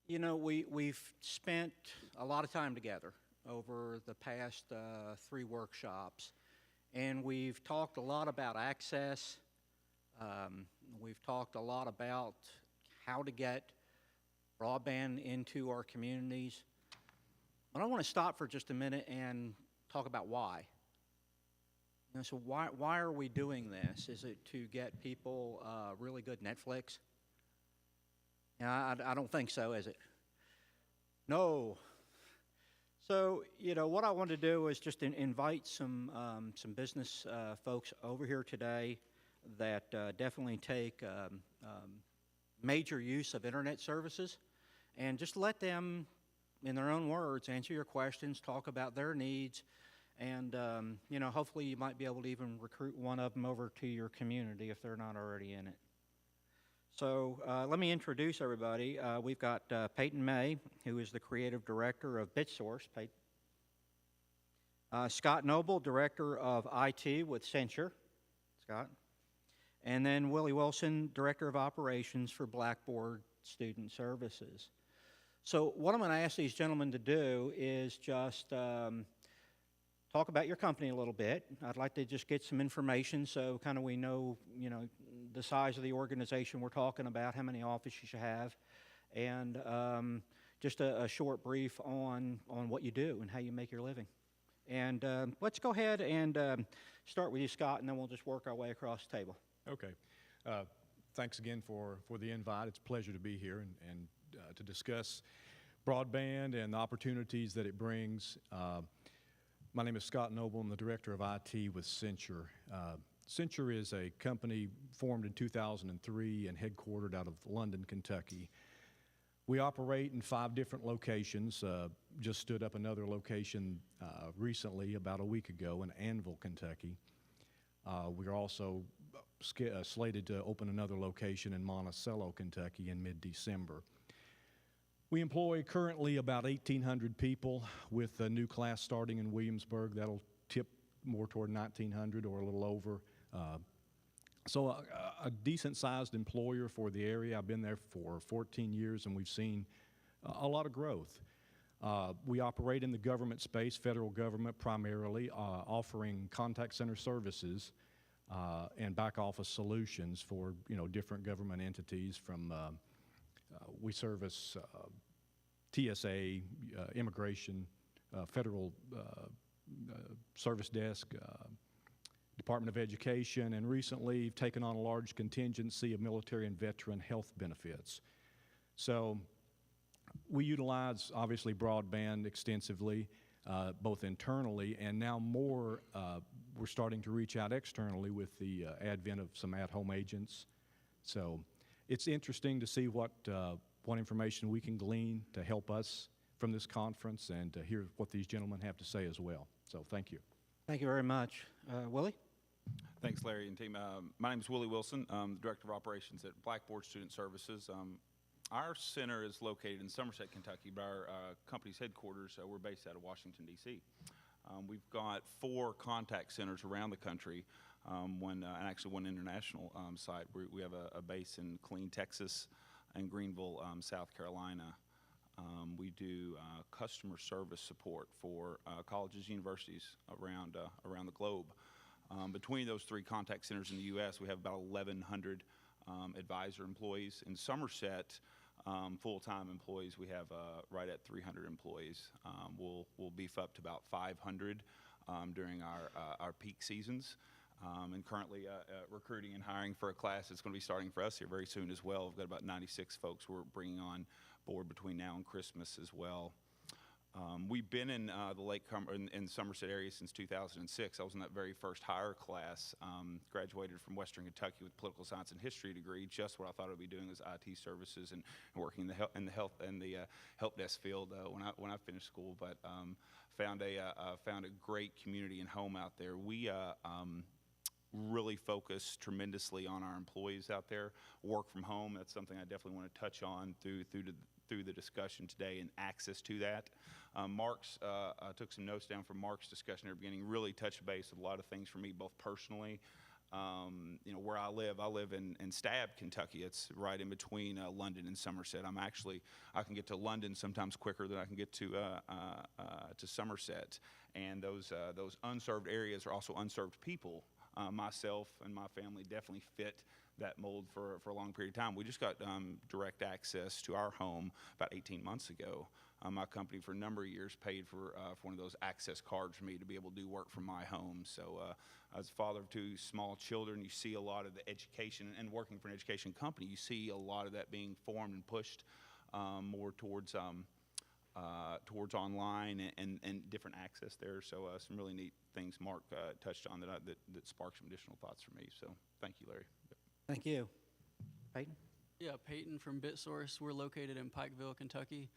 You know, we've spent a lot of time together over the past three workshops, and we've talked a lot about access. We've talked a lot about how to get broadband into our communities. But I want to stop for just a minute and talk about why. You know, so why are we doing this? Is it to get people really good Netflix? Yeah, I don't think so, is it? No. So, you know, what I want to do is just invite some business folks over here today that definitely take major use of internet services, and just let them, in their own words, answer your questions, talk about their needs, and, you know, hopefully you might be able to even recruit one of them over to your community if they're not already in it. So let me introduce everybody. We've got Payton May, who is the creative director of BitSource. Payton. Scott Noble, director of IT with Senture. Scott. And then Willie Wilson, director of operations for Blackboard Student Services. So what I'm going to ask these gentlemen to do is just talk about your company a little bit. I'd like to just get some information so kind of we know, you know, the size of the organization we're talking about, how many offices you have, and just a short brief on what you do and how you make your living. And let's go ahead and start with you, Scott, and then we'll just work our way across the table. Okay. Thanks again for the invite. It's a pleasure to be here and to discuss broadband and the opportunities that it brings. My name is Scott Noble. I'm the director of IT with Senture. Senture is a company formed in 2003 and headquartered out of London, Kentucky. We operate in 5 different locations. Just stood up another location recently, about a week ago, in Annville, Kentucky. We are also slated to open another location in Monticello, Kentucky in mid-December. We employ currently about 1,800 people with a new class starting in Williamsburg. That'll tip more toward 1,900 or a little over. So a decent-sized employer for the area. I've been there for 14 years, and we've seen a lot of growth. We operate in the government space, federal government primarily, offering contact center services and back-office solutions for, you know, different government entities. From we service TSA, immigration, federal service desk, Department of Education, and recently have taken on a large contingency of military and veteran health benefits. So we utilize, obviously, broadband extensively, both internally, and now more, we're starting to reach out externally with the advent of some at-home agents. So it's interesting to see what information we can glean to help us from this conference and to hear what these gentlemen have to say as well. So thank you. Thank you very much. Willie? Thanks, Larry and team. My name is Willie Wilson. I'm the Director of Operations at Blackboard Student Services. Our center is located in Somerset, Kentucky, but our company's headquarters, we're based out of Washington, D.C. We've got 4 contact centers around the country, and actually one international site. We have a base in Killeen, Texas, and Greenville, South Carolina. We do customer service support for colleges, universities around the globe. Between those 3 contact centers in the U.S., we have about 1,100 advisor employees. In Somerset, full-time employees, we have right at 300 employees. We'll beef up to about 500 during our peak seasons. And currently recruiting and hiring for a class that's going to be starting for us here very soon as well. We've got about 96 folks we're bringing on board between now and Christmas as well. We've been in the in Somerset area since 2006. I was in that very first hire class. Graduated from Western Kentucky with political science and history degree. Just what I thought I'd be doing is IT services and working in the help desk field when I finished school. But found a great community and home out there. We really focus tremendously on our employees out there. Work from home. That's something I definitely want to touch on through the discussion today and access to that. Mark's, I took some notes down from Mark's discussion at the beginning, really touched base with a lot of things for me, both personally Where I live in Stab, Kentucky. It's right in between London and Somerset. I can get to London sometimes quicker than I can get to Somerset. And those unserved areas are also unserved people. Myself and my family definitely fit that mold for a long period of time. We just got direct access to our home about 18 months ago. My company for a number of years paid for one of those access cards for me to be able to do work from my home. So as a father of two small children, you see a lot of the education, and working for an education company, you see a lot of that being formed and pushed more towards online and different access there. So some really neat things Mark touched on that sparked some additional thoughts for me. So thank you, Larry. Thank you. Payton? Yeah, Payton from BitSource. We're located in Pikeville, Kentucky.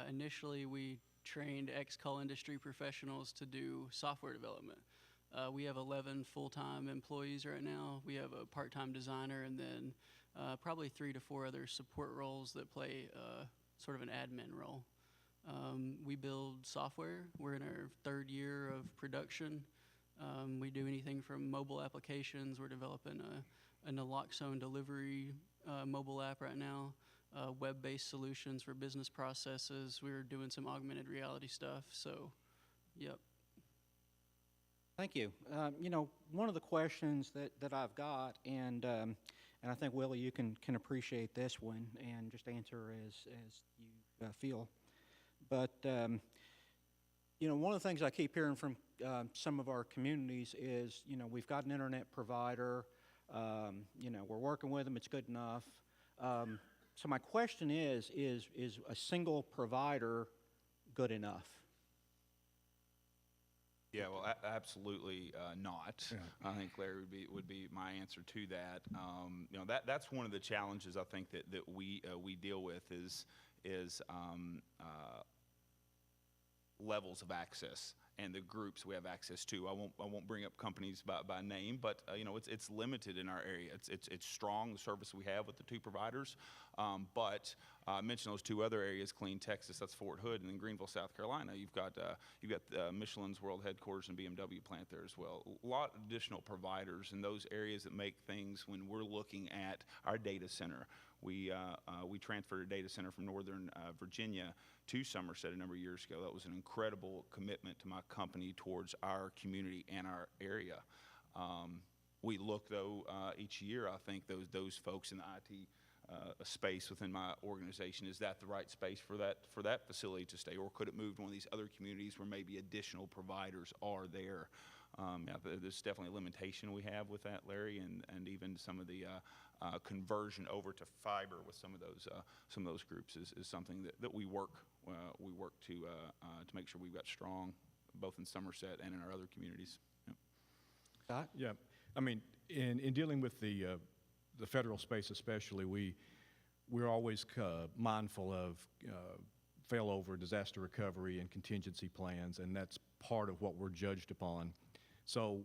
Initially, we trained ex-call industry professionals to do software development. We have 11 full-time employees right now. We have a part-time designer, and then probably 3 to 4 other support roles that play sort of an admin role. We build software. We're in our 3rd year of production. We do anything from mobile applications. We're developing a naloxone delivery mobile app right now, web-based solutions for business processes. We're doing some augmented reality stuff. So, yep. Thank you. One of the questions that I've got, and I think, Willie, you can appreciate this one and just answer as you feel. But, one of the things I keep hearing from some of our communities is, we've got an internet provider, we're working with them, it's good enough. So my question is a single provider good enough? Yeah, well, absolutely not. Yeah. I think Larry would be my answer to that. That's one of the challenges I think that we deal with is levels of access and the groups we have access to. I won't bring up companies by name, but it's limited in our area. It's strong, the service we have with the 2 providers, but I mentioned those 2 other areas: Killeen, Texas, that's Fort Hood, and then Greenville, South Carolina. You've got Michelin's world headquarters and BMW plant there as well. A lot of additional providers in those areas that make things. When we're looking at our data center, we transferred a data center from Northern Virginia to Somerset a number of years ago. That was an incredible commitment to my company towards our community and our area. We look, though, each year, I think those folks in the IT space within my organization, is that the right space for that facility to stay, or could it move to one of these other communities where maybe additional providers are there? There's definitely a limitation we have with that, Larry, and even some of the conversion over to fiber with some of those groups is something that we work to make sure we've got strong, both in Somerset and in our other communities. Yep. Scott? Yeah, I mean, in dealing with the federal space especially, we're always mindful of failover, disaster recovery, and contingency plans, and that's part of what we're judged upon. So,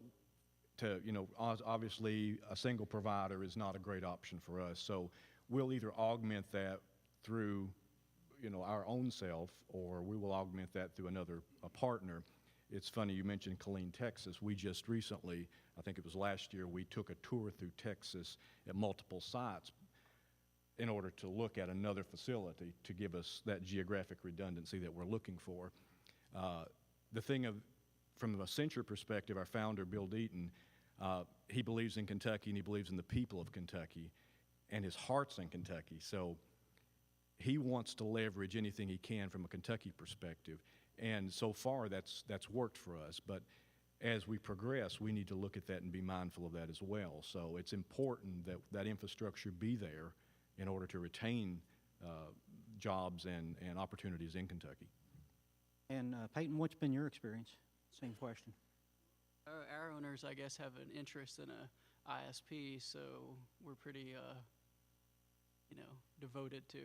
obviously, a single provider is not a great option for us. So we'll either augment that through, our own self, or we will augment that through a partner. It's funny, you mentioned Killeen, Texas. We just recently, I think it was last year, we took a tour through Texas at multiple sites in order to look at another facility to give us that geographic redundancy that we're looking for. The thing from a Senture perspective, our founder, Bill Deaton, he believes in Kentucky and he believes in the people of Kentucky, and his heart's in Kentucky. So he wants to leverage anything he can from a Kentucky perspective. And so far, that's worked for us. But as we progress, we need to look at that and be mindful of that as well. So it's important that that infrastructure be there in order to retain jobs and opportunities in Kentucky. And Payton, what's been your experience? Same question. Our owners, I guess, have an interest in a ISP, so we're pretty, devoted to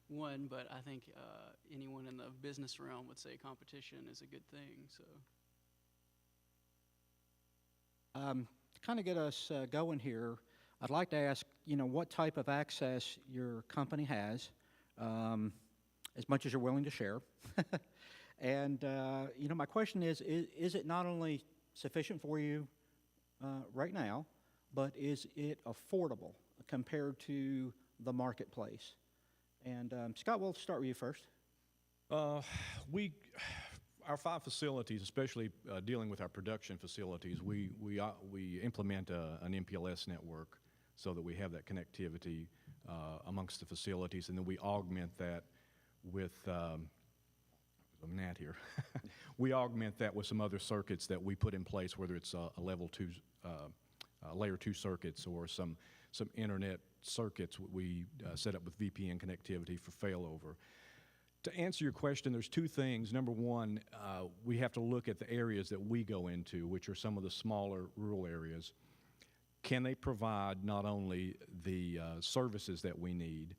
one. But I think anyone in the business realm would say competition is a good thing. So, to kind of get us going here, I'd like to ask, what type of access your company has, as much as you're willing to share. And, my question is it not only sufficient for you right now, but is it affordable compared to the marketplace? And Scott, we'll start with you first. Our 5 facilities, especially dealing with our production facilities, we implement an MPLS network so that we have that connectivity amongst the facilities, and then we augment that with Nat here. We augment that with some other circuits that we put in place, whether it's a level 2, layer 2 circuits or some internet circuits we set up with VPN connectivity for failover. To answer your question, there's 2 things. Number one, we have to look at the areas that we go into, which are some of the smaller rural areas. Can they provide not only the services that we need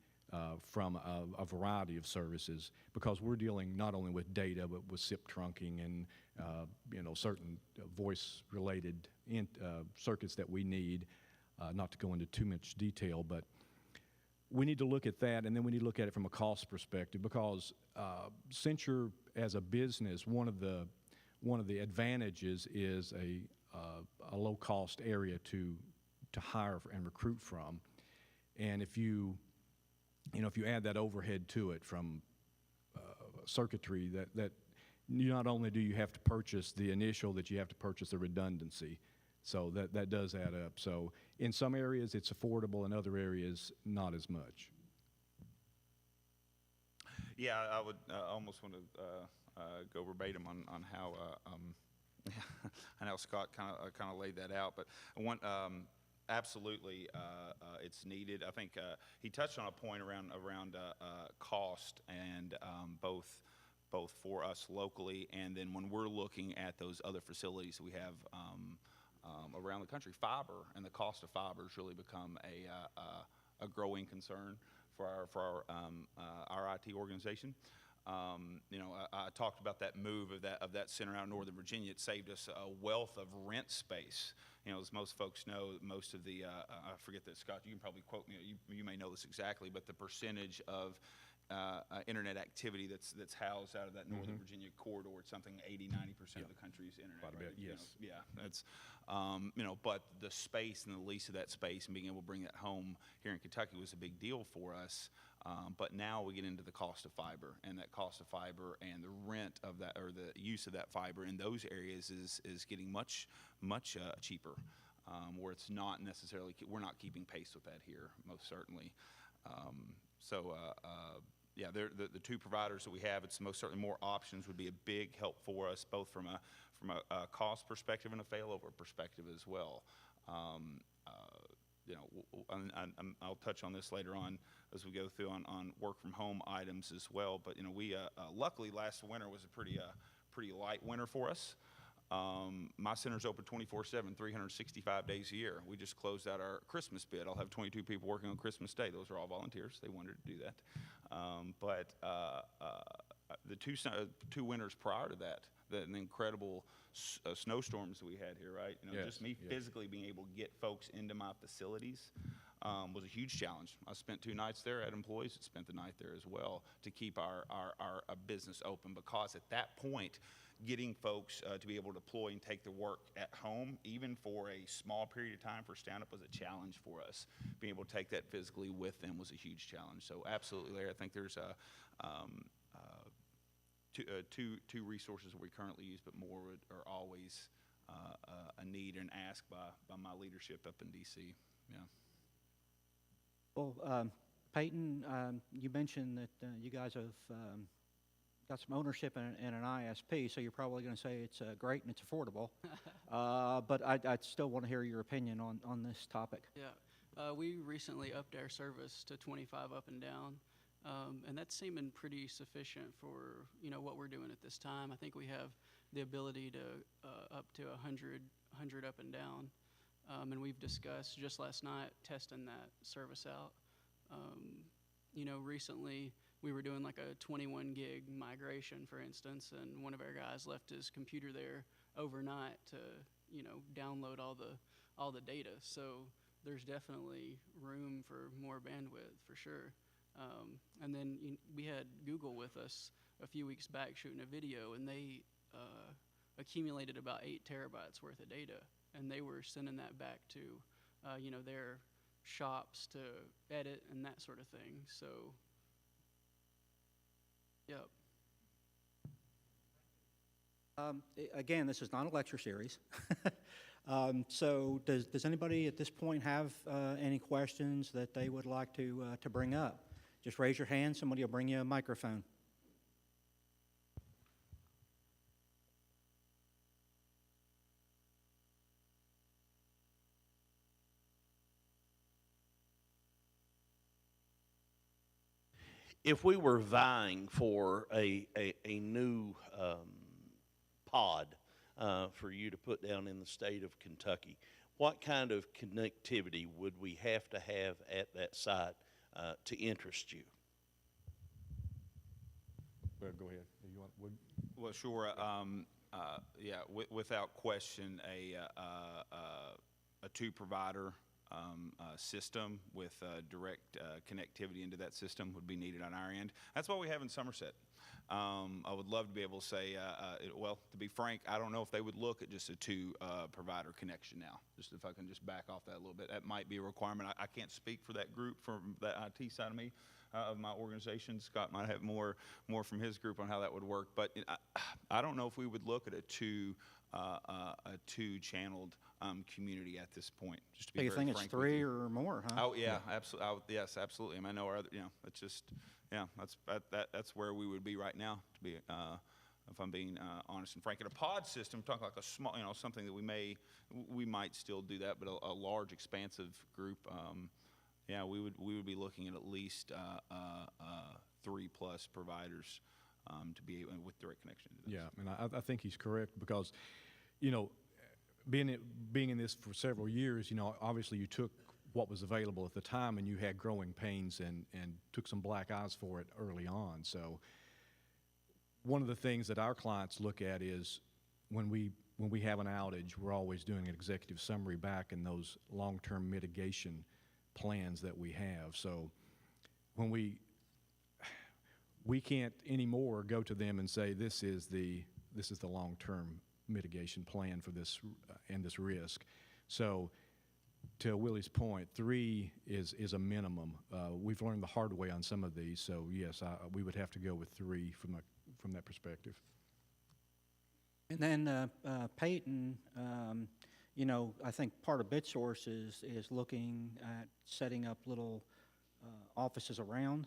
from a variety of services, because we're dealing not only with data, but with SIP trunking and certain voice-related circuits that we need, not to go into too much detail, but we need to look at that, and then we need to look at it from a cost perspective, because Senture as a business, one of the advantages is a low-cost area to hire and recruit from, and if you add that overhead to it from circuitry, that not only do you have to purchase the initial, that you have to purchase the redundancy. So that does add up. So in some areas it's affordable, in other areas not as much. Yeah, I would almost want to go verbatim on how I know Scott kind of laid that out, but I want absolutely it's needed. I think he touched on a point around cost, and both for us locally, and then when we're looking at those other facilities we have around the country, fiber and the cost of fiber has really become a growing concern for our IT organization. I talked about that move of that center out in Northern Virginia. It saved us a wealth of rent space. As most folks know, most of the I forget that, Scott, you can probably quote me. You may know this exactly, but the percentage of internet activity that's housed out of that Northern Virginia corridor, it's something 80-90% of the country's internet. Quite a bit, yes. That's but the space and the lease of that space and being able to bring that home here in Kentucky was a big deal for us. But now we get into the cost of fiber, and that cost of fiber and the rent of that, or the use of that fiber in those areas is getting much cheaper, where it's not necessarily, we're not keeping pace with that here, most certainly. Yeah, the 2 providers that we have, it's most certainly more options would be a big help for us, both from a cost perspective and a failover perspective as well. I'll touch on this later on as we go through on work from home items as well. But we luckily last winter was a pretty light winter for us. My center's open 24/7, 365 days a year. We just closed out our Christmas bid. I'll have 22 people working on Christmas Day. Those are all volunteers. They wanted to do that. The 2 winters prior to that, the incredible snowstorms that we had here, right? Just me physically being able to get folks into my facilities was a huge challenge. I spent 2 nights there. I had employees that spent the night there as well to keep our business open, because at that point, getting folks to be able to deploy and take the work at home, even for a small period of time for stand-up, was a challenge for us. Being able to take that physically with them was a huge challenge. So absolutely, Larry, I think there's two resources that we currently use, but more are always a need and ask by my leadership up in D.C. Yeah. Well, Payton, you mentioned that you guys have got some ownership in an ISP, so you're probably going to say it's great and it's affordable. But I'd still want to hear your opinion on this topic. Yeah, we recently upped our service to 25 up and down, and that's seeming pretty sufficient for what we're doing at this time. I think we have the ability to up to 100 up and down, and we've discussed just last night testing that service out. Recently we were doing like a 21 gig migration, for instance, and one of our guys left his computer there overnight to download all the data. So there's definitely room for more bandwidth for sure. And then we had Google with us a few weeks back shooting a video, and they accumulated about 8 terabytes worth of data, and they were sending that back to their shops to edit and that sort of thing. So, yep. Again, this is not a lecture series. So does anybody at this point have any questions that they would like to bring up? Just raise your hand. Somebody will bring you a microphone. If we were vying for a new pod for you to put down in the state of Kentucky, what kind of connectivity would we have to have at that site to interest you? Well, go ahead. You want, Well, sure. Yeah, without question, a two-provider system with direct connectivity into that system would be needed on our end. That's what we have in Somerset. I would love to be able to say, well, to be frank, I don't know if they would look at just a two-provider connection now. Just if I can just back off that a little bit, that might be a requirement. I can't speak for that group from the IT side of me, of my organization. Scott might have more from his group on how that would work, but I don't know if we would look at a two-channeled community at this point. Just to be You very think frank it's three or more, huh? Oh yeah, absolutely. Yes, absolutely. I mean, I know our other, it's just, yeah, that's where we would be right now. To be, if I'm being honest and frank, in a pod system, talking like a small, something that we might still do that, but a large, expansive group, yeah, we would be looking at least 3+ providers to be able, with direct connection to this. yeah, and I think he's correct because, being in this for several years, obviously you took what was available at the time and you had growing pains and took some black eyes for it early on. So one of the things that our clients look at is when we have an outage, we're always doing an executive summary back in those long-term mitigation plans that we have. So when we can't anymore go to them and say this is the long-term mitigation plan for this and this risk. So to Willie's point, 3 is a minimum. We've learned the hard way on some of these, so yes, we would have to go with 3 from that perspective. And then Payton, I think part of BitSource is looking at setting up little offices around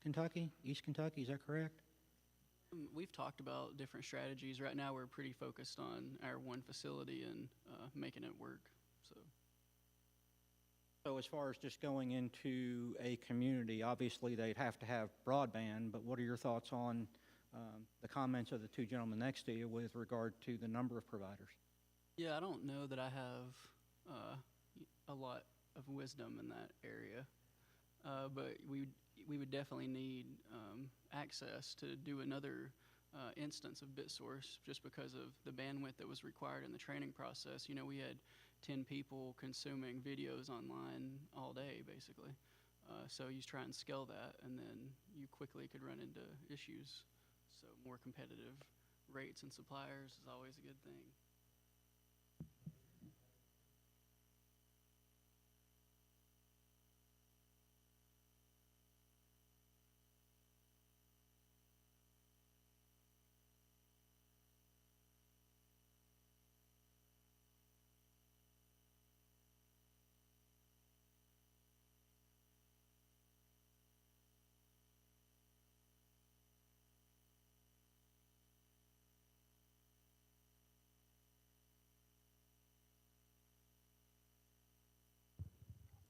Kentucky, East Kentucky. Is that correct? We've talked about different strategies. Right now, we're pretty focused on our one facility and making it work. So as far as just going into a community, obviously they'd have to have broadband, but what are your thoughts on the comments of the two gentlemen next to you with regard to the number of providers? Yeah, I don't know that I have a lot of wisdom in that area, but we would definitely need access to do another instance of BitSource just because of the bandwidth that was required in the training process. We had 10 people consuming videos online all day, basically. So you try and scale that, and then you quickly could run into issues. So more competitive rates and suppliers is always a good thing.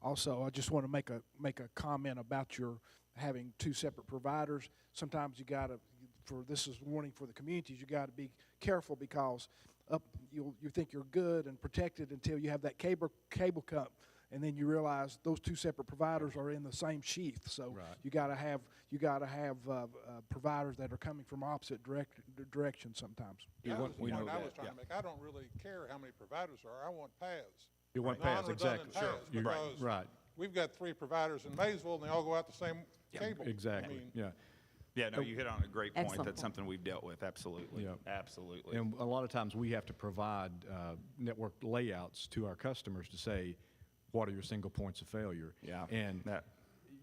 Also, I just want to make a comment about your having 2 separate providers. Sometimes you got to, this is a warning for the communities, you got to be careful because you think you're good and protected until you have that cable cut, and then you realize those 2 separate providers are in the same sheath. So right. you got to have providers that are coming from opposite directions sometimes. Yeah, that was the we point know I that, was trying to make. I don't really care how many providers there are. I want paths. You want paths, exactly. Paths, because Right. we've got 3 providers in Maysville, and they all go out the same cable. Exactly. I mean, yeah. Yeah, no, you hit on a great point. Excellent That's point. something we've dealt with. Absolutely. Yeah. Absolutely. And a lot of times we have to provide network layouts to our customers to say, what are your single points of failure? Yeah, And that-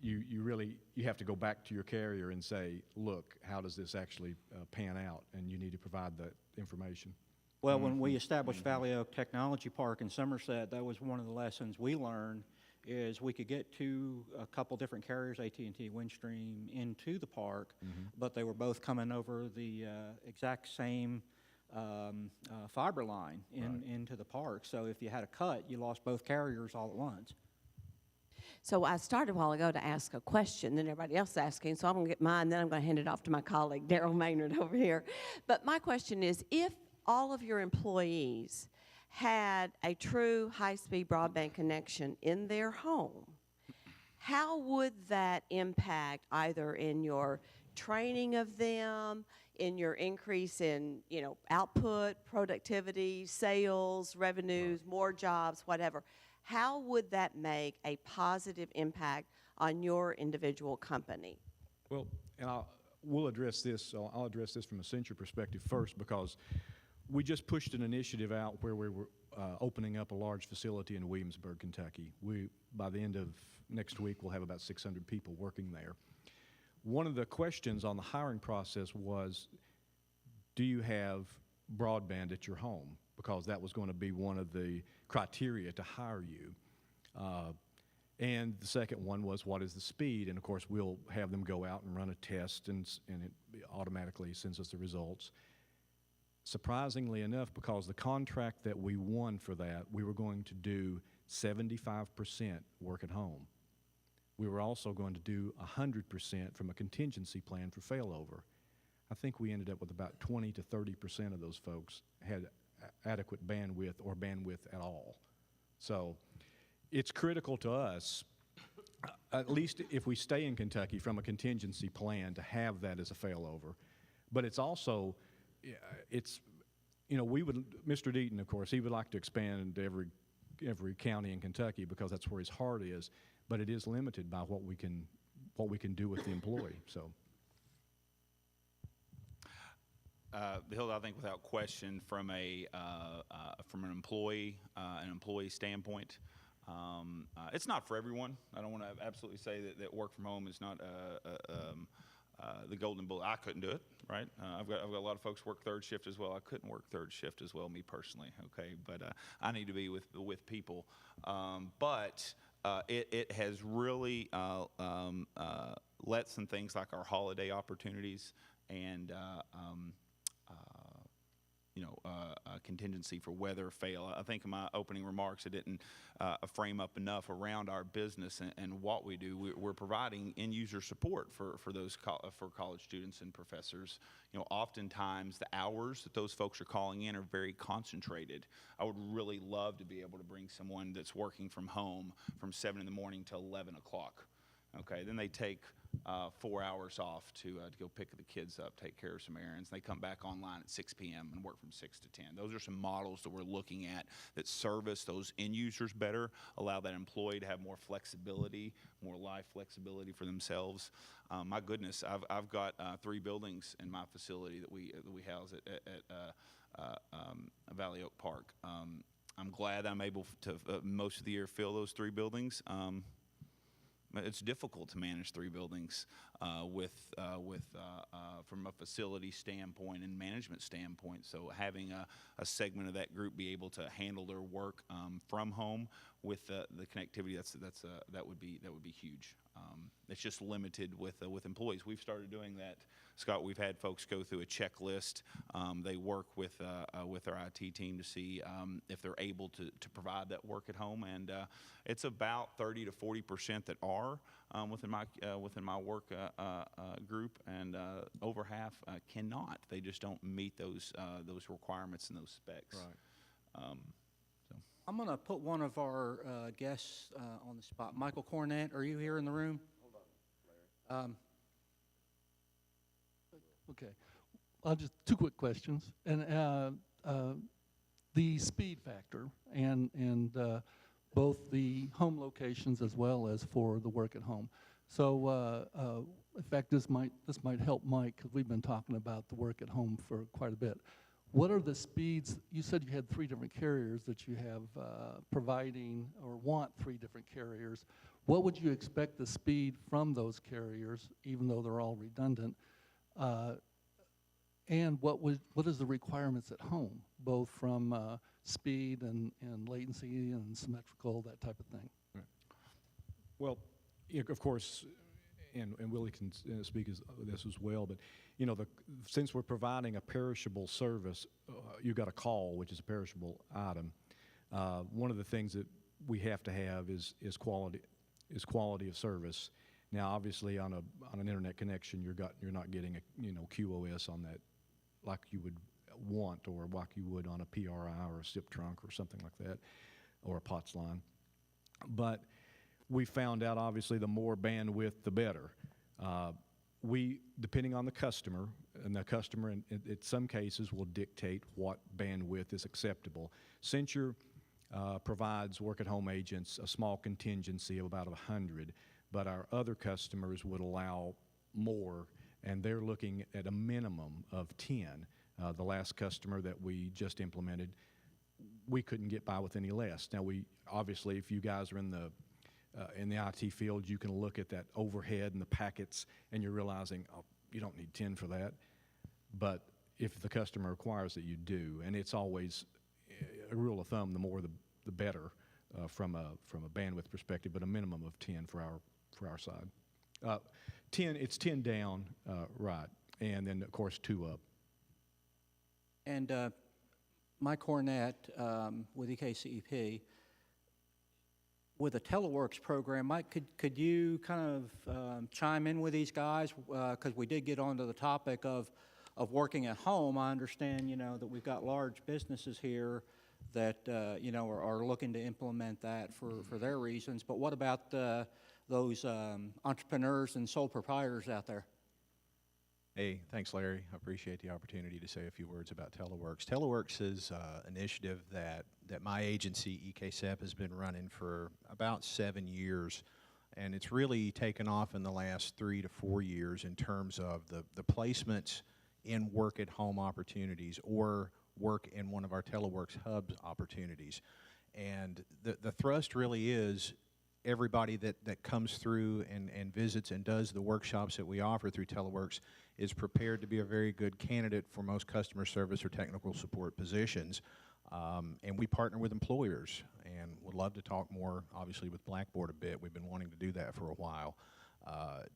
you really, you have to go back to your carrier and say, look, how does this actually pan out? And you need to provide that information. Well, when we established Valley Oak Technology Park in Somerset, that was one of the lessons we learned, is we could get to a couple different carriers, AT&T, Windstream, into the park, but they were both coming over the exact same fiber line into the park. So if you had a cut, you lost both carriers all at once. So I started a while ago to ask a question, then everybody else is asking, so I'm going to get mine, then I'm going to hand it off to my colleague, Daryl Maynard, over here. But my question is, if all of your employees had a true high-speed broadband connection in their home, how would that impact either in your training of them, in your increase in, output, productivity, sales, revenues, more jobs, whatever? How would that make a positive impact on your individual company? Well, and we'll address this, so I'll address this from a Senture perspective first, because we just pushed an initiative out where we were opening up a large facility in Williamsburg, Kentucky. By the end of next week, we'll have about 600 people working there. One of the questions on the hiring process was, do you have broadband at your home? Because that was going to be one of the criteria to hire you. And the second one was, what is the speed? And of course, we'll have them go out and run a test, and it automatically sends us the results. Surprisingly enough, because the contract that we won for that, we were going to do 75% work at home. We were also going to do 100% from a contingency plan for failover. I think we ended up with about 20 to 30% of those folks had adequate bandwidth or bandwidth at all. So it's critical to us, at least if we stay in Kentucky, from a contingency plan to have that as a failover. But it's also, Mr. Deaton, of course, he would like to expand into every county in Kentucky because that's where his heart is, but it is limited by what we can do with the employee, so. Hilda, I think without question, from an employee standpoint, it's not for everyone. I don't want to absolutely say that work from home is not the golden bullet. I couldn't do it, right? I've got a lot of folks work third shift as well. I couldn't work third shift as well, me personally. Okay, but I need to be with people. But it has really let some things like our holiday opportunities and contingency for weather fail. I think in my opening remarks I didn't frame up enough around our business and what we do. We're providing end-user support for those for college students and professors. Oftentimes the hours that those folks are calling in are very concentrated. I would really love to be able to bring someone that's working from home from 7 in the morning till 11 o'clock. Okay, then they take 4 hours off to go pick the kids up, take care of some errands. They come back online at 6 p.m. and work from 6 to 10. Those are some models that we're looking at that service those end users better, allow that employee to have more flexibility, more life flexibility for themselves. My goodness, I've got 3 buildings in my facility that we house at Valley Oak Park. I'm glad I'm able to most of the year fill those 3 buildings. It's difficult to manage 3 buildings from a facility standpoint and management standpoint. So having a segment of that group be able to handle their work from home with the connectivity, that would be huge. It's just limited with employees. We've started doing that, Scott. We've had folks go through a checklist. They work with our IT team to see if they're able to provide that work at home, and it's about 30 to 40% that are within my work group, and over half cannot. They just don't meet those requirements and those specs. Right. I'm going to put one of our guests on the spot. Michael Cornett, are you here in the room? Hold on, Larry. Okay. Just 2 quick questions. And the speed factor and both the home locations as well as for the work at home. So in fact, this might help Mike, because we've been talking about the work at home for quite a bit. what are the speeds? You said you had 3 different carriers that you have providing or want 3 different carriers. What would you expect the speed from those carriers, even though they're all redundant? And what is the requirements at home, both from speed and latency and symmetrical, that type of thing? Right. Well, of course, and Willie can speak this as well, but you know, since we're providing a perishable service, you got a call, which is a perishable item. One of the things that we have to have is quality of service. Now, obviously, on an internet connection, you're not getting a QoS on that like you would want, or like you would on a PRI or a SIP trunk or something like that, or a POTS line. But we found out, obviously, the more bandwidth, the better. Depending on the customer, and the customer in some cases will dictate what bandwidth is acceptable. Senture provides work-at-home agents a small contingency of about 100, but our other customers would allow more, and they're looking at a minimum of 10. The last customer that we just implemented, we couldn't get by with any less. Now, obviously, if you guys are in the IT field, you can look at that overhead and the packets, and you're realizing, oh, you don't need 10 for that. But if the customer requires it, you do, and it's always a rule of thumb: the more, the better from a bandwidth perspective. But a minimum of 10 for our side. 10, it's 10 down, right, and then of course 2 up. And Mike Cornett with EKCEP, with a teleworks program, Mike, could you kind of chime in with these guys? Because we did get onto the topic of working at home. I understand, that we've got large businesses here that, are looking to implement that for their reasons. But what about those entrepreneurs and sole proprietors out there? Hey, thanks, Larry. I appreciate the opportunity to say a few words about Teleworks. Teleworks is an initiative that my agency, EKCEP, has been running for about 7 years, and it's really taken off in the last 3 to 4 years in terms of the placements in work-at-home opportunities or work in one of our Teleworks hubs opportunities. And the thrust really is everybody that comes through and visits and does the workshops that we offer through Teleworks is prepared to be a very good candidate for most customer service or technical support positions. And we partner with employers, and would love to talk more, obviously, with Blackboard a bit. We've been wanting to do that for a while,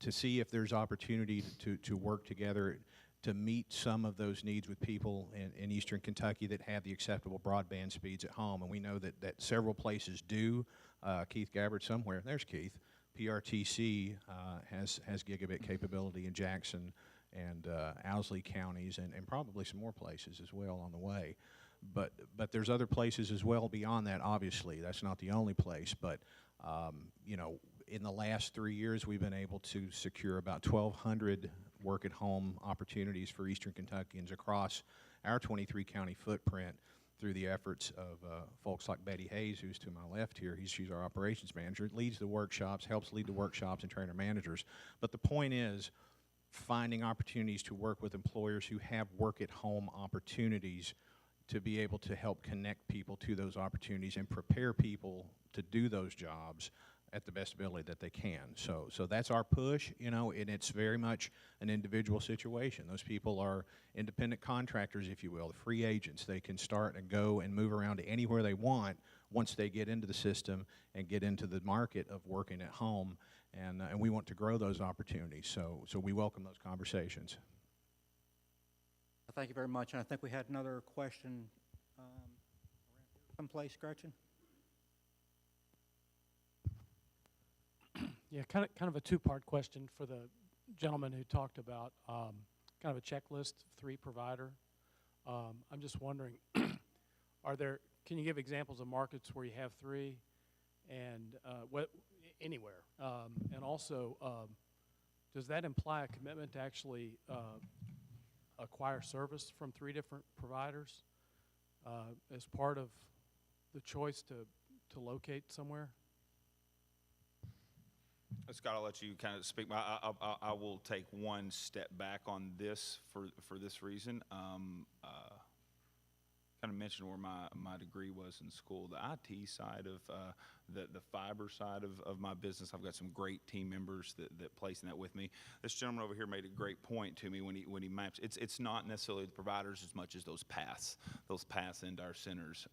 to see if there's opportunity to work together to meet some of those needs with people in Eastern Kentucky that have the acceptable broadband speeds at home. And we know that several places do. Keith Gabbard somewhere, there's Keith. PRTC has gigabit capability in Jackson and Owsley counties, and probably some more places as well on the way. But there's other places as well beyond that, obviously. That's not the only place, but in the last 3 years, we've been able to secure about 1,200 work-at-home opportunities for Eastern Kentuckians across our 23-county footprint through the efforts of folks like Betty Hayes, who's to my left here. She's our operations manager, leads the workshops, helps lead the workshops and train our managers. But the point is finding opportunities to work with employers who have work-at-home opportunities to be able to help connect people to those opportunities and prepare people to do those jobs at the best ability that they can. So that's our push, and it's very much an individual situation. Those people are independent contractors, if you will, free agents. They can start and go and move around to anywhere they want once they get into the system and get into the market of working at home, and we want to grow those opportunities. So we welcome those conversations. Thank you very much. And I think we had another question someplace, Gretchen. Yeah, kind of a two-part question for the gentleman who talked about kind of a checklist, 3 provider. I'm just wondering, can you give examples of markets where you have 3 and anywhere? And also, does that imply a commitment to actually acquire service from 3 different providers as part of the choice to locate somewhere? Scott, I'll let you kind of speak. I will take one step back on this for this reason. kind of mentioned where my degree was in school. The IT side of the fiber side of my business, I've got some great team members that place in that with me. This gentleman over here made a great point to me when he maps. It's not necessarily the providers as much as those paths into our centers.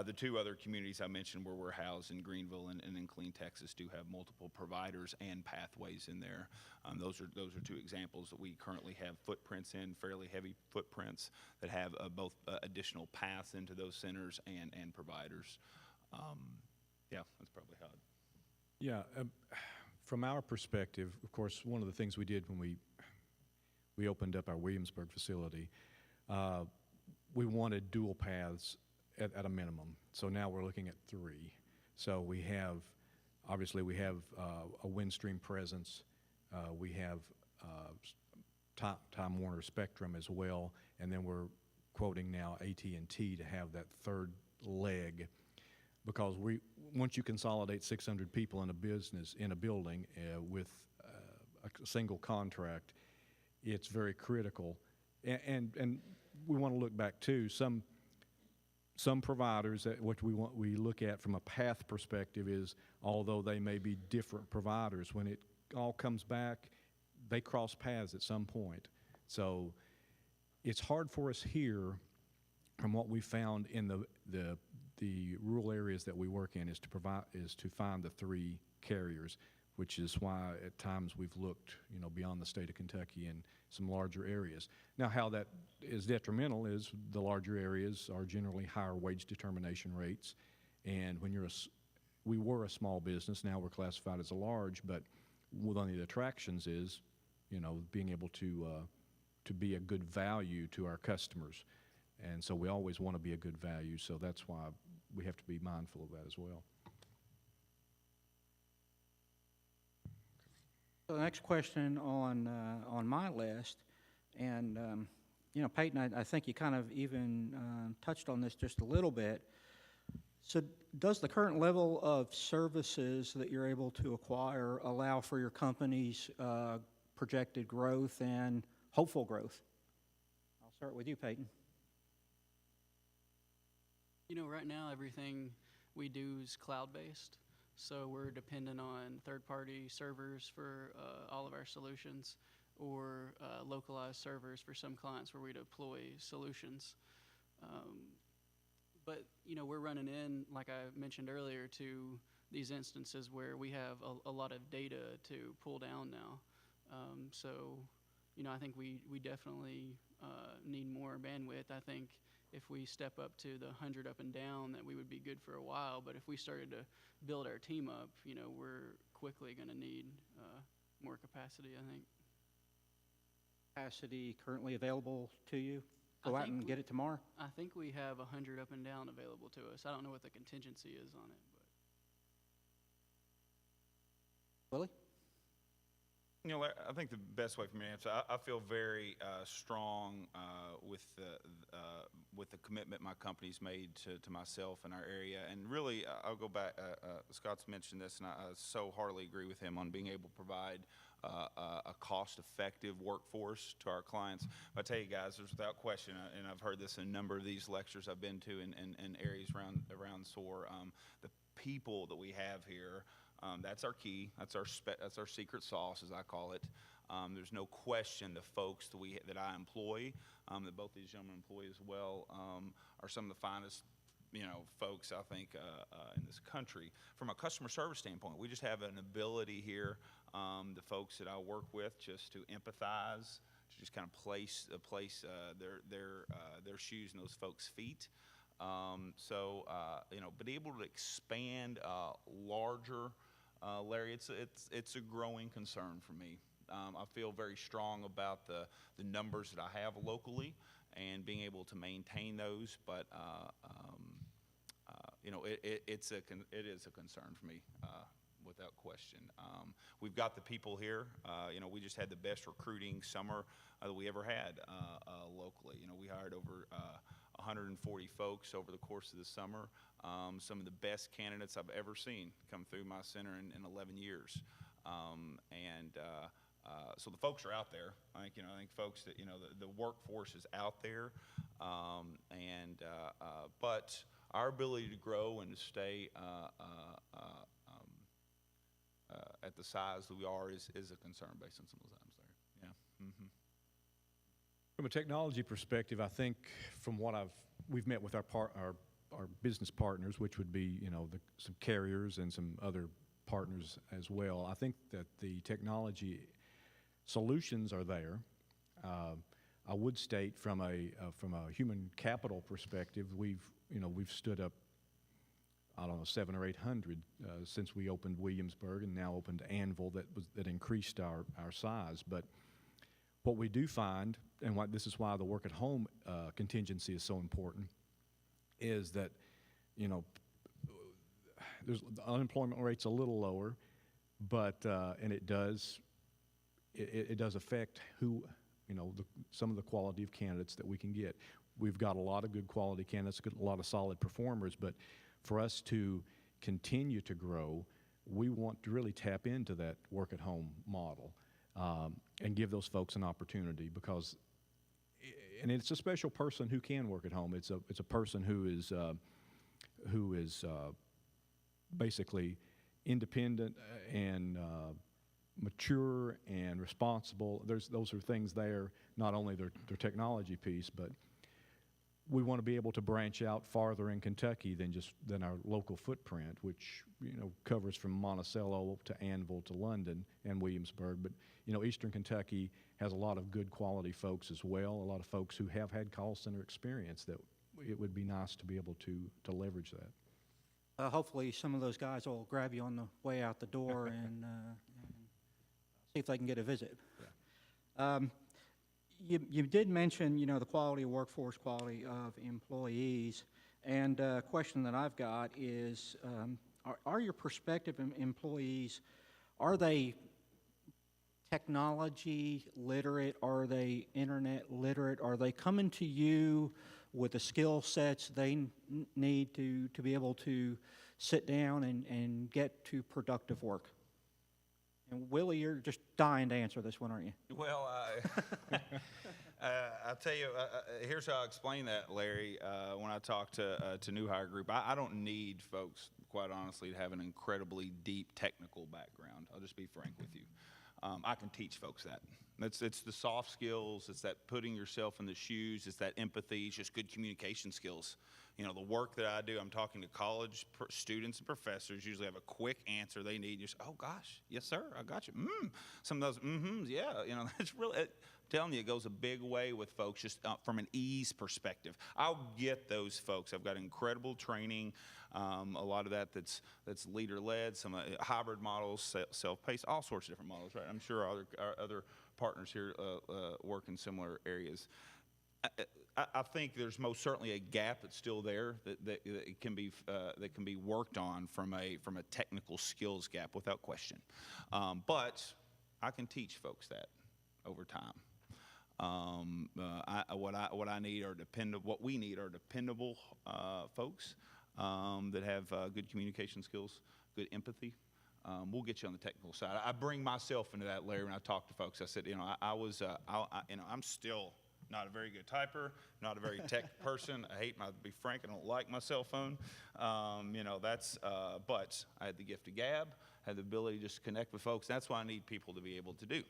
The two other communities I mentioned where we're housed in Greenville and in Killeen, Texas, do have multiple providers and pathways in there. Those are two examples that we currently have footprints in, fairly heavy footprints that have both additional paths into those centers and providers. Yeah, that's probably how. Yeah, from our perspective, of course, one of the things we did when we opened up our Williamsburg facility, we wanted dual paths at a minimum. So now we're looking at 3. So we have, obviously, we have a Windstream presence. We have Time Warner Spectrum as well, and then we're quoting now AT&T to have that third leg, because once you consolidate 600 people in a building with a single contract, it's very critical. And we want to look back too. Some providers that what we look at from a path perspective is, although they may be different providers, when it all comes back, they cross paths at some point. So it's hard for us here, from what we found in the rural areas that we work in, is to find the 3 carriers, which is why at times we've looked, beyond the state of Kentucky in some larger areas. Now, how that is detrimental is the larger areas are generally higher wage determination rates, and when we were a small business, now we're classified as a large, but one of the attractions is, being able to be a good value to our customers. And so we always want to be a good value, so that's why we have to be mindful of that as well. So the next question on my list, and Payton, I think you kind of even touched on this just a little bit. So does the current level of services that you're able to acquire allow for your company's projected growth and hopeful growth? I'll start with you, Payton. Right now everything we do is cloud-based, so we're dependent on third-party servers for all of our solutions, or localized servers for some clients where we deploy solutions. But we're running in, like I mentioned earlier, to these instances where we have a lot of data to pull down now. So I think we definitely need more bandwidth. I think if we step up to the 100 up and down, that we would be good for a while. But if we started to build our team up, we're quickly going to need more capacity, I think. Capacity currently available to you? Go out and get it tomorrow? I think we have 100 up and down available to us. I don't know what the contingency is on it. But. Willie? I think the best way for me to answer, I feel very strong with the commitment my company's made to myself and our area. And really, I'll go back, Scott's mentioned this, and I so heartily agree with him on being able to provide a cost-effective workforce to our clients. But I tell you guys, there's without question, and I've heard this in a number of these lectures I've been to in areas around SOAR, the people that we have here, that's our key. That's our secret sauce, as I call it. There's no question the folks that I employ, that both these gentlemen employ as well, are some of the finest, folks I think in this country. From a customer service standpoint, we just have an ability here, the folks that I work with, just to empathize, to just kind of place their shoes in those folks' feet. But able to expand larger. Larry, it's a growing concern for me. I feel very strong about the numbers that I have locally and being able to maintain those, but it is a concern for me without question. We've got the people here. We just had the best recruiting summer that we ever had locally. We hired over 140 folks over the course of the summer. Some of the best candidates I've ever seen come through my center in 11 years. So the folks are out there. I think folks that the workforce is out there, but our ability to grow and to stay at the size that we are is a concern based on some of those items there. Yeah. Mm-hmm. From a technology perspective, I think from what we've met with our business partners, which would be some carriers and some other partners as well. I think that the technology solutions are there. I would state from a human capital perspective, we've stood up, I don't know, 700 or 800 since we opened Williamsburg and now opened Annville that increased our size. But what we do find, and this is why the work at home contingency is so important, is that the unemployment rate's a little lower, but and it does affect some of the quality of candidates that we can get. We've got a lot of good quality candidates, a lot of solid performers, but for us to continue to grow, we want to really tap into that work at home model and give those folks an opportunity, because and it's a special person who can work at home. It's a person who is basically independent and mature and responsible. Those are things there, not only their technology piece, but we want to be able to branch out farther in Kentucky than our local footprint, which covers from Monticello to Annville to London and Williamsburg. But Eastern Kentucky has a lot of good quality folks as well, a lot of folks who have had call center experience that it would be nice to be able to leverage that. Hopefully some of those guys will grab you on the way out the door and see if they can get a visit. Yeah. You did mention, the quality of workforce, quality of employees, and a question that I've got is, are your prospective employees, are they technology literate? Are they internet literate? Are they coming to you with the skill sets they need to be able to sit down and get to productive work? And Willie, you're just dying to answer this one, aren't you? Well, I'll tell you, here's how I explain that, Larry. When I talk to new hire group, I don't need folks, quite honestly, to have an incredibly deep technical background. I'll just be frank with you. I can teach folks that. It's the soft skills. It's that putting yourself in the shoes. It's that empathy. It's just good communication skills. The work that I do, I'm talking to college students and professors, usually have a quick answer they need. You say, oh, gosh, yes, sir, I got you. Some of those, yeah, that's really, I'm telling you, it goes a big way with folks just from an ease perspective. I'll get those folks. I've got incredible training, a lot of that's leader-led, some hybrid models, self-paced, all sorts of different models, right? I'm sure our other partners here work in similar areas. I think there's most certainly a gap that's still there that can be worked on from a technical skills gap without question. But I can teach folks that over time. What we need are dependable folks that have good communication skills, good empathy. We'll get you on the technical side. I bring myself into that, Larry, when I talk to folks. I said, I'm still not a very good typer, not a very tech person. To be frank, I don't like my cell phone. But I had the gift of gab, had the ability to just connect with folks. That's what I need people to be able to do.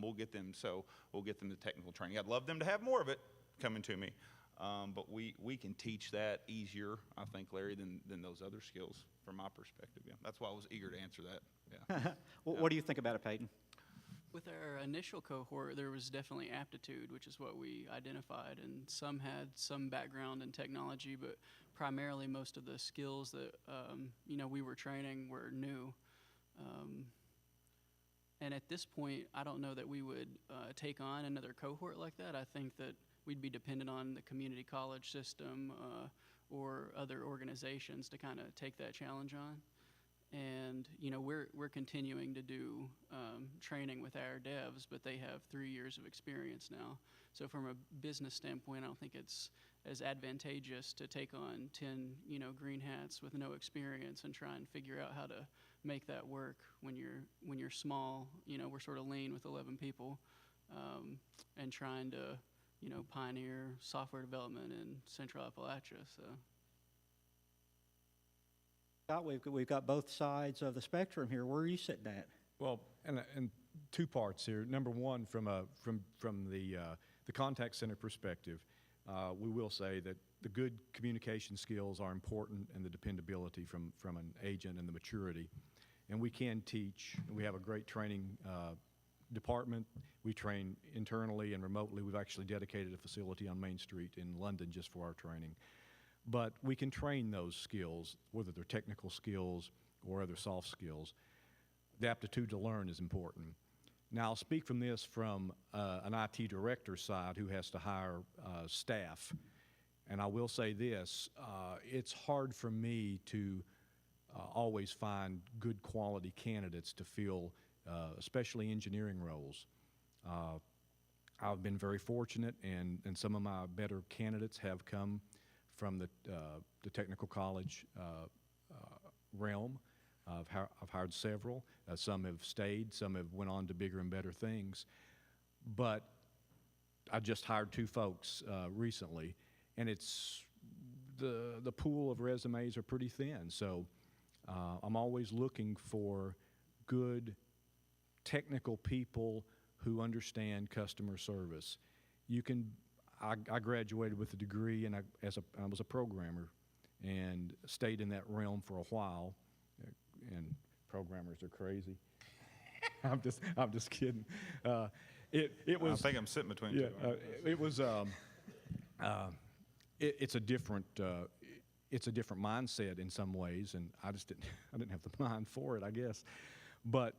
We'll get them the technical training. I'd love them to have more of it coming to me. But we can teach that easier, I think, Larry, than those other skills from my perspective. Yeah. That's why I was eager to answer that. Yeah. What do you think about it, Payton? With our initial cohort, there was definitely aptitude, which is what we identified, and some had some background in technology, but primarily most of the skills that we were training were new. And at this point, I don't know that we would take on another cohort like that. I think that we'd be dependent on the community college system or other organizations to kind of take that challenge on. And we're continuing to do training with our devs, but they have 3 years of experience now. So from a business standpoint, I don't think it's as advantageous to take on 10 green hats with no experience and try and figure out how to make that work when you're small. You know, we're sort of lean with 11 people, and trying to, you know, pioneer software development in Central Appalachia. So. Scott, we've got both sides of the spectrum here. Where are you sitting at? Well, and two parts here. Number one, from the contact center perspective, we will say that the good communication skills are important, and the dependability from an agent and the maturity. And we can teach. We have a great training department. We train internally and remotely. We've actually dedicated a facility on Main Street in London just for our training. But we can train those skills, whether they're technical skills or other soft skills. The aptitude to learn is important. Now, I'll speak from this from an IT director side who has to hire staff. And I will say this, it's hard for me to always find good quality candidates to fill, especially engineering roles. I've been very fortunate, and some of my better candidates have come from the technical college realm. I've hired several. Some have stayed. Some have went on to bigger and better things. But I just hired 2 folks recently, and it's the pool of resumes are pretty thin. So I'm always looking for good technical people who understand customer service. I graduated with a degree, and I was a programmer, and stayed in that realm for a while. And programmers are crazy. I'm just kidding. It was. I think I'm sitting between yeah, two. It was. It's a different. It's a different mindset in some ways, and I didn't have the mind for it, I guess. But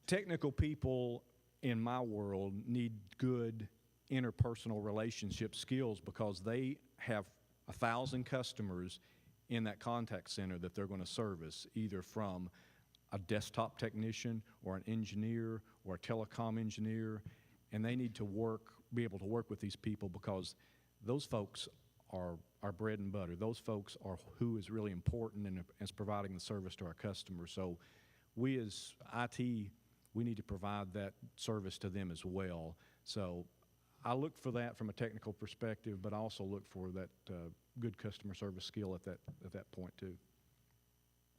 technical people in my world need good interpersonal relationship skills, because they have 1,000 customers in that contact center that they're going to service, either from a desktop technician or an engineer or a telecom engineer, and they need to be able to work with these people, because those folks are our bread and butter. Those folks are who is really important in as providing the service to our customers. So we as IT, we need to provide that service to them as well. So I look for that from a technical perspective, but I also look for that good customer service skill at that point too.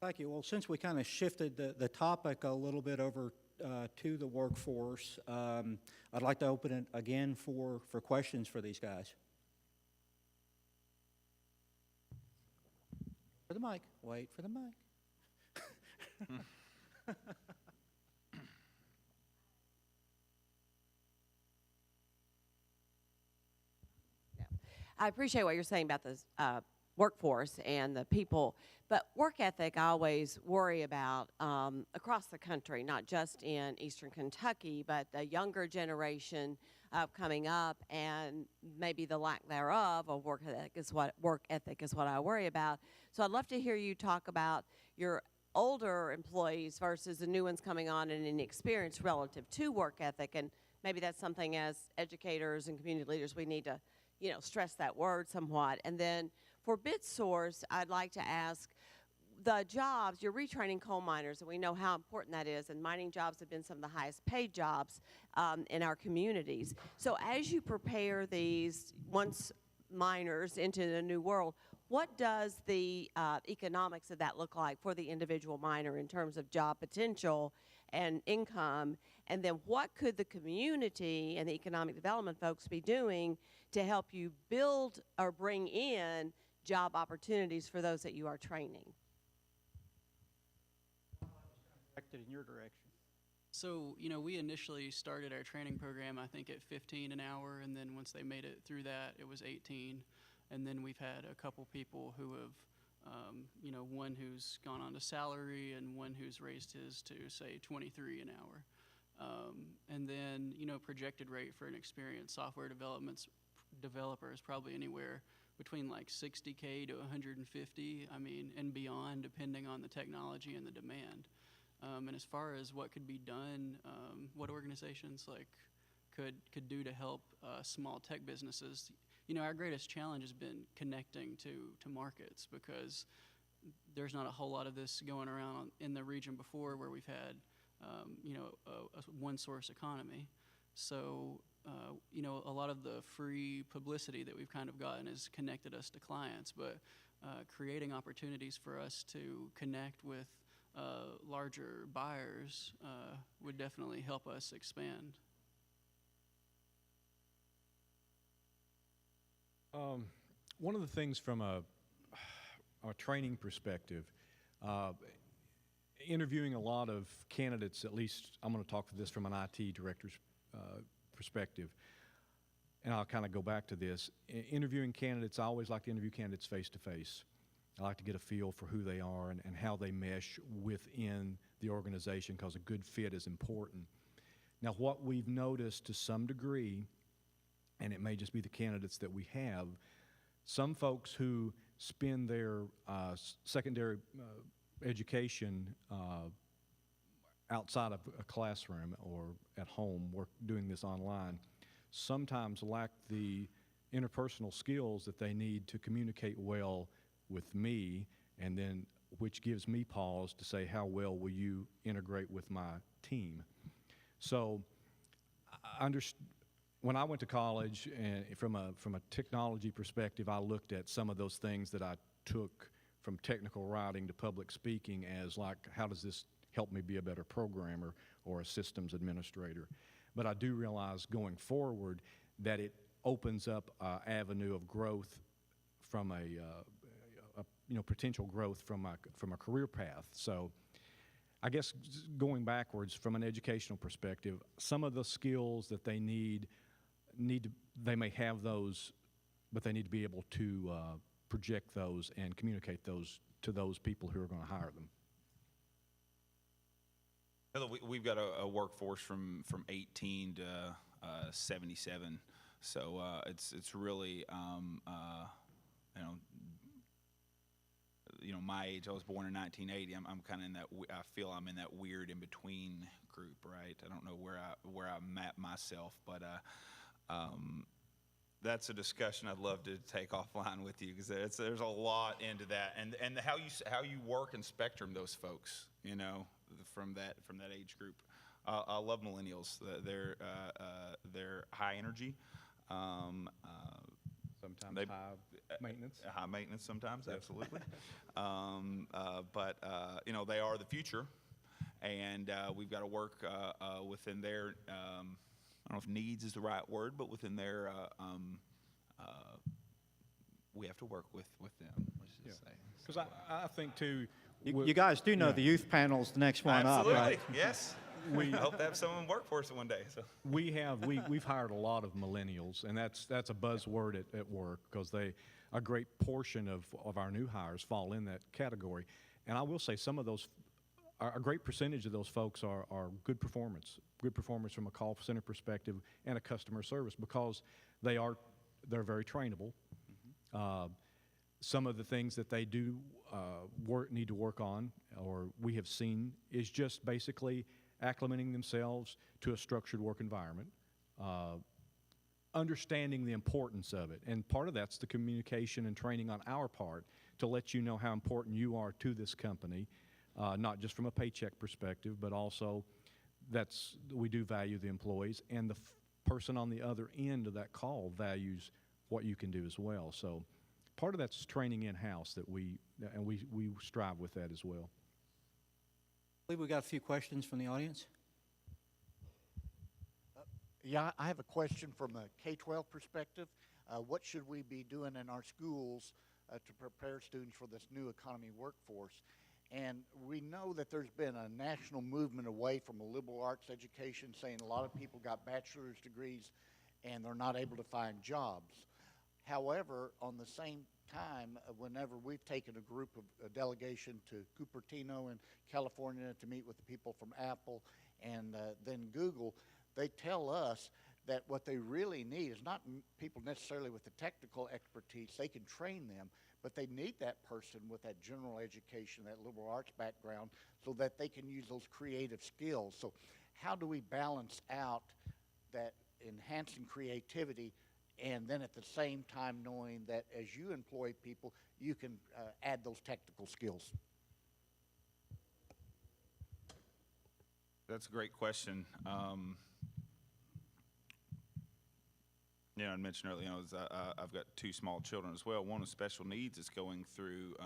Thank you. Well, since we kind of shifted the topic a little bit over to the workforce, I'd like to open it again for questions for these guys. For the mic. Wait for the mic. I appreciate what you're saying about the workforce and the people, but work ethic I always worry about across the country, not just in Eastern Kentucky, but the younger generation coming up, and maybe the lack thereof of work ethic is what I worry about. So I'd love to hear you talk about your older employees versus the new ones coming on and an experience relative to work ethic, and maybe that's something as educators and community leaders we need to stress that word somewhat. And then for BitSource, I'd like to ask the jobs, you're retraining coal miners, and we know how important that is, and mining jobs have been some of the highest paid jobs in our communities. So as you prepare these once miners into the new world, what does the economics of that look like for the individual miner in terms of job potential and income? And then what could the community and the economic development folks be doing to help you build or bring in job opportunities for those that you are training? Directed in your direction. So, we initially started our training program, I think, at 15 an hour, and then once they made it through that, it was 18. And then we've had a couple people who have, one who's gone on to salary and one who's raised his to, say, 23 an hour. And then, projected rate for an experienced software developer is probably anywhere between like 60K to 150, and beyond, depending on the technology and the demand. And as far as what could be done, what organizations could do to help small tech businesses, our greatest challenge has been connecting to markets, because there's not a whole lot of this going around in the region before, where we've had, a one-source economy. So, a lot of the free publicity that we've kind of gotten has connected us to clients, but creating opportunities for us to connect with larger buyers would definitely help us expand. One of the things from a training perspective, interviewing a lot of candidates, at least I'm going to talk for this from an IT director's perspective, and I'll kind of go back to this. Interviewing candidates, I always like to interview candidates face to face. I like to get a feel for who they are and how they mesh within the organization, because a good fit is important. Now, what we've noticed to some degree, and it may just be the candidates that we have, some folks who spend their secondary education outside of a classroom or at home, doing this online, sometimes lack the interpersonal skills that they need to communicate well with me, and then which gives me pause to say, how well will you integrate with my team? So when I went to college, and from a technology perspective, I looked at some of those things that I took from technical writing to public speaking as like, how does this help me be a better programmer or a systems administrator? But I do realize going forward that it opens up an avenue of growth from potential growth from a career path. So I guess going backwards from an educational perspective, some of the skills that they they may have those, but they need to be able to project those and communicate those to those people who are going to hire them. We've got a workforce from 18 to 77, so it's really my age. I was born in 1980. I'm kind of in that. I feel I'm in that weird in between group, right? I don't know where I map myself, but that's a discussion I'd love to take offline with you, because there's a lot into that, and how you work and spectrum those folks, from that age group. I love millennials. They're high energy. Sometimes high maintenance. High maintenance sometimes, absolutely. But they are the future, and we've got to work within their, I don't know if needs is the right word, but within their, we have to work with them, let's just say. Because I think, too, You guys do know the youth panel's the next one up, right? Absolutely, yes. I hope to have someone work for us one day. So we've hired a lot of millennials, and that's a buzzword at work, because a great portion of our new hires fall in that category. And I will say some of those, a great percentage of those folks are good performance from a call center perspective and a customer service, because they're very trainable. Some of the things that they do need to work on, or we have seen, is just basically acclimating themselves to a structured work environment, understanding the importance of it. And part of that's the communication and training on our part to let you know how important you are to this company, not just from a paycheck perspective, but also we do value the employees, and the person on the other end of that call values what you can do as well. So part of that's training in-house that we strive with that as well. I believe we got a few questions from the audience. Yeah, I have a question from a K-12 perspective. What should we be doing in our schools to prepare students for this new economy workforce? And we know that there's been a national movement away from a liberal arts education, saying a lot of people got bachelor's degrees and they're not able to find jobs. However, on the same time, whenever we've taken a delegation to Cupertino in California to meet with the people from Apple and then Google, they tell us that what they really need is not people necessarily with the technical expertise. They can train them, but they need that person with that general education, that liberal arts background, so that they can use those creative skills. So how do we balance out that enhancing creativity and then at the same time knowing that as you employ people, you can add those technical skills? That's a great question. I mentioned earlier, I've got 2 small children as well. One with special needs is going through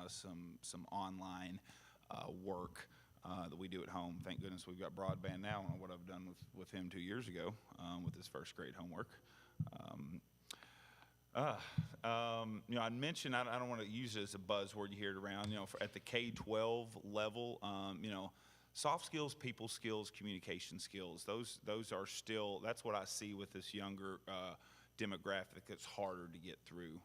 some online work that we do at home. Thank goodness we've got broadband now. I don't know what I've done with him 2 years ago with his first grade homework. I mentioned, I don't want to use it as a buzzword you hear it around, at the K-12 level, soft skills, people skills, communication skills, those are still, that's what I see with this younger demographic that's harder to get through.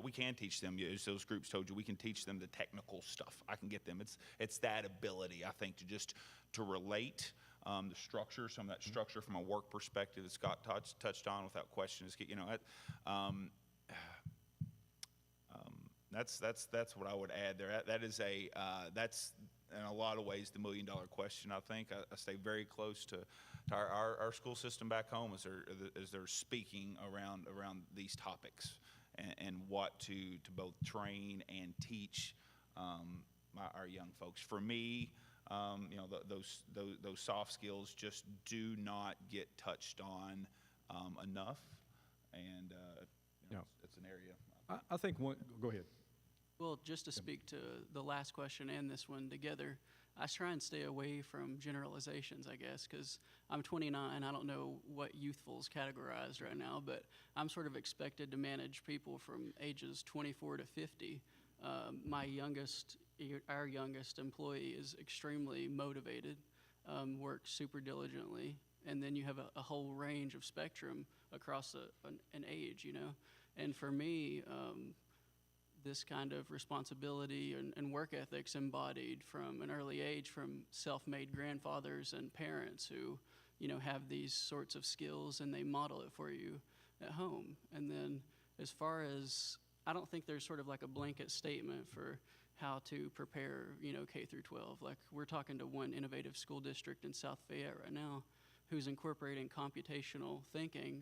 We can teach them, as those groups told you, we can teach them the technical stuff. I can get them. It's that ability, I think, to relate, the structure, some of that structure from a work perspective that Scott touched on without question is, that's what I would add there. That is that's in a lot of ways the $1 million question. I think I stay very close to our school system back home as they're speaking around these topics and what to both train and teach our young folks. For me, those soft skills just do not get touched on enough, and it's an area. I think go ahead. Well, just to speak to the last question and this one together, I try and stay away from generalizations, I guess, because I'm 29. I don't know what youthful's categorized right now, but I'm sort of expected to manage people from ages 24 to 50. Our youngest employee is extremely motivated, works super diligently, and then you have a whole range of spectrum across an age, And for me, this kind of responsibility and work ethics embodied from an early age from self-made grandfathers and parents who, have these sorts of skills and they model it for you at home. And then as far as, I don't think there's sort of like a blanket statement for how to prepare, K through 12. Like we're talking to one innovative school district in South Fayette right now who's incorporating computational thinking,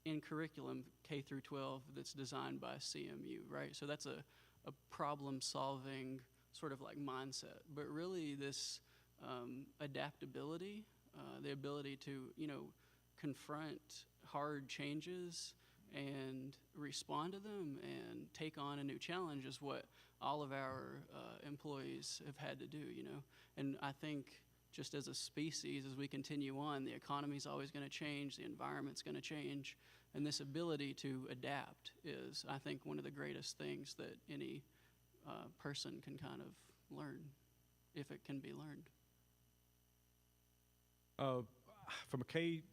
in curriculum K through 12 that's designed by CMU, right? So that's a problem-solving sort of like mindset. But really this adaptability, the ability to, confront hard changes and respond to them and take on a new challenge is what all of our employees have had to do, And I think just as a species, as we continue on, the economy's always going to change, the environment's going to change, and this ability to adapt is, I think, one of the greatest things that any person can kind of learn, if it can be learned. From a K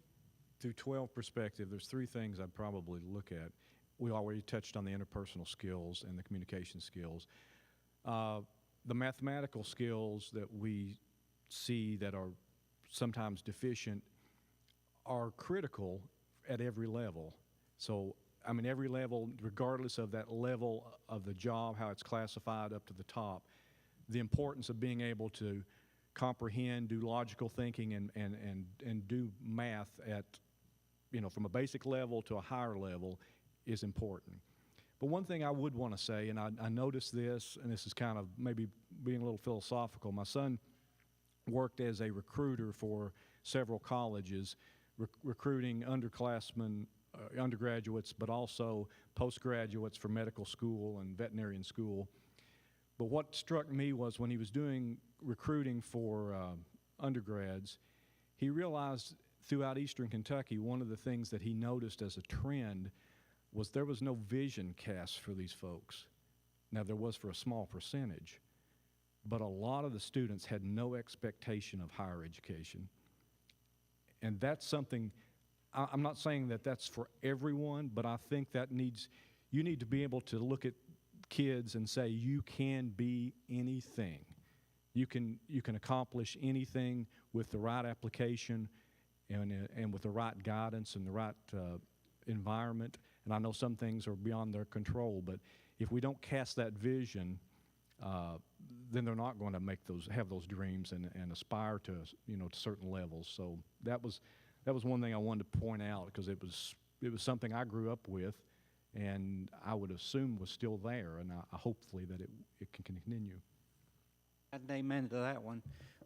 through 12 perspective, there's 3 things I'd probably look at. We already touched on the interpersonal skills and the communication skills. The mathematical skills that we see that are sometimes deficient are critical at every level. So, every level, regardless of that level of the job, how it's classified up to the top, the importance of being able to comprehend, do logical thinking, and do math at, from a basic level to a higher level is important. But one thing I would want to say, and I noticed this, and this is kind of maybe being a little philosophical, my son worked as a recruiter for several colleges, recruiting underclassmen, undergraduates, but also postgraduates for medical school and veterinarian school. But what struck me was when he was doing recruiting for undergrads, he realized throughout eastern Kentucky, one of the things that he noticed as a trend was there was no vision cast for these folks. Now, there was for a small percentage, but a lot of the students had no expectation of higher education. And that's something, I'm not saying that that's for everyone, but I think that you need to be able to look at kids and say you can be anything. You can accomplish anything with the right application and with the right guidance and the right environment. And I know some things are beyond their control, but if we don't cast that vision, then they're not going to have those dreams and aspire to to certain levels. So that was one thing I wanted to point out because it was was something I grew up with, and I would assume was still there, and I hopefully that it can continue. Add an amen to that one.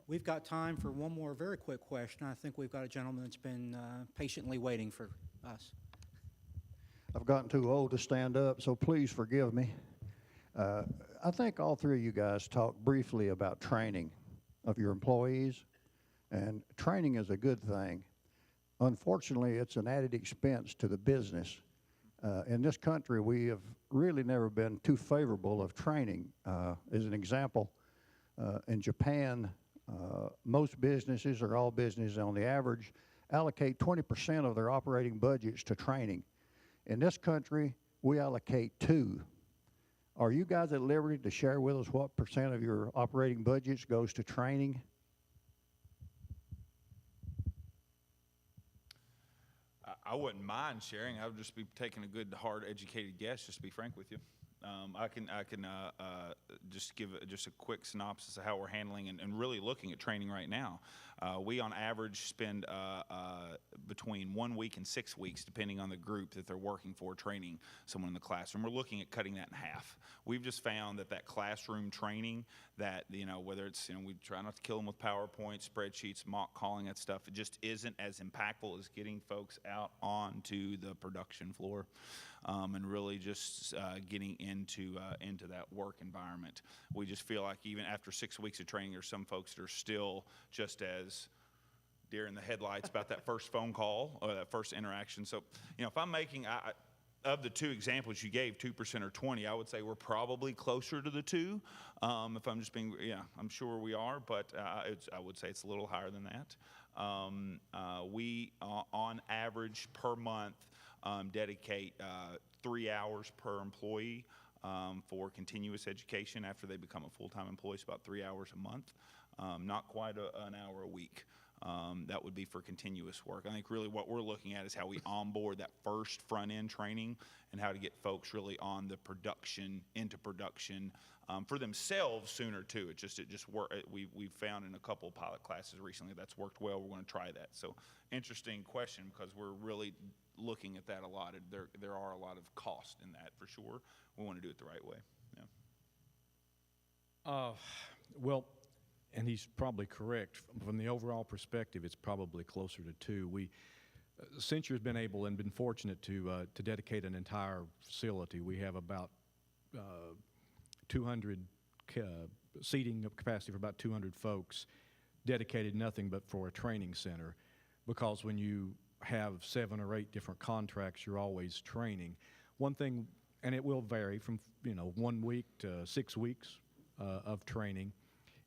We've got time for one more very quick question. I think we've got a gentleman that's been patiently waiting for us. I've gotten too old to stand up, so please forgive me. I think all three of you guys talked briefly about training of your employees, and training is a good thing. Unfortunately, it's an added expense to the business. In this country, we have really never been too favorable of training. As an example, in Japan, most businesses, or all businesses on the average, allocate 20% of their operating budgets to training. In this country, we allocate 2%. Are you guys at liberty to share with us what % of your operating budgets goes to training? I wouldn't mind sharing. I would just be taking a good, hard, educated guess, just to be frank with you. I can just give just a quick synopsis of how we're handling and really looking at training right now. We, on average, spend between 1 week and 6 weeks, depending on the group that they're working for, training someone in the classroom. We're looking at cutting that in half. We've just found that classroom training, that, whether it's, we try not to kill them with PowerPoint, spreadsheets, mock calling, that stuff, it just isn't as impactful as getting folks out onto the production floor. And really just getting into that work environment. We just feel like even after 6 weeks of training, there's some folks that are still just as deer in the headlights about that first phone call or that first interaction. So, if I'm making, of the 2 examples you gave, 2% or 20%, I would say we're probably closer to the 2. If I'm just being, I'm sure we are, but I would say it's a little higher than that. We, on average per month, dedicate 3 hours per employee for continuous education after they become a full-time employee. It's about 3 hours a month, not quite an hour a week. That would be for continuous work. I think really what we're looking at is how we onboard that first front-end training and how to get folks really on the into production for themselves sooner too. It just work. We've found in a couple of pilot classes recently that's worked well. We're going to try that. So interesting question, because we're really looking at that a lot. There are a lot of cost in that for sure. We want to do it the right way. Yeah. Well, and he's probably correct. From the overall perspective, it's probably closer to 2. Senture has been able and been fortunate to dedicate an entire facility. We have about 200 seating capacity for about 200 folks, dedicated nothing but for a training center, because when you have 7 or 8 different contracts, you're always training. One thing, and it will vary from 1 week to 6 weeks of training,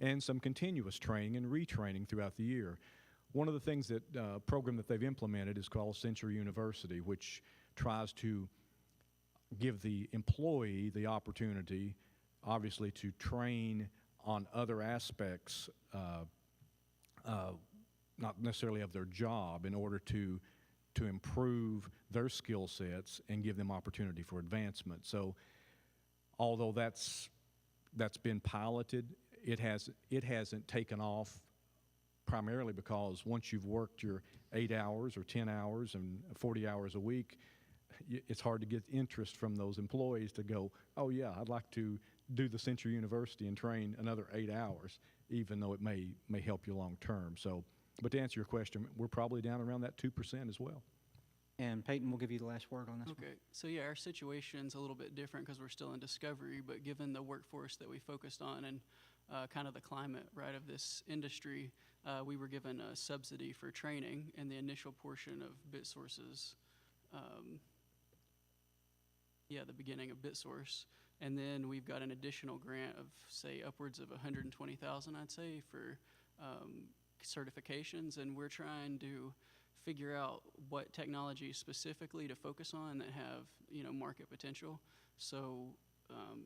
and some continuous training and retraining throughout the year. One of the things that program that they've implemented is called Senture University, which tries to give the employee the opportunity, obviously, to train on other aspects, not necessarily of their job, in order to improve their skill sets and give them opportunity for advancement. So, although that's been piloted, it hasn't taken off, primarily because once you've worked your 8 hours or 10 hours and 40 hours a week, it's hard to get interest from those employees to go, oh yeah, I'd like to do the Senture University and train another 8 hours, even though it may help you long term. So, but to answer your question, we're probably down around that 2% as well. And Payton will give you the last word on this one. Okay, so yeah, our situation's a little bit different because we're still in discovery, but given the workforce that we focused on and kind of the climate, right, of this industry, we were given a subsidy for training in the initial portion of BitSource's, the beginning of BitSource. And then we've got an additional grant of, say, upwards of $120,000, I'd say, for certifications, and we're trying to figure out what technology specifically to focus on that have, market potential. So,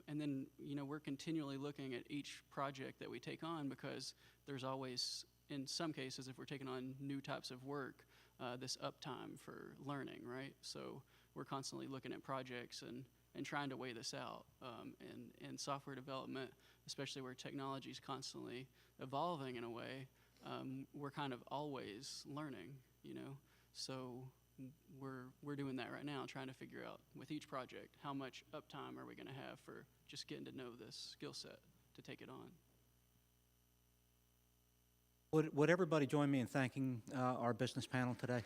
and then, we're continually looking at each project that we take on, because there's always, in some cases, if we're taking on new types of work, this uptime for learning, right? So we're constantly looking at projects and trying to weigh this out. And software development, especially where technology is constantly evolving in a way, we're kind of always learning, So we're doing that right now, trying to figure out with each project how much uptime are we going to have for just getting to know this skill set to take it on. Would everybody join me in thanking our business panel today?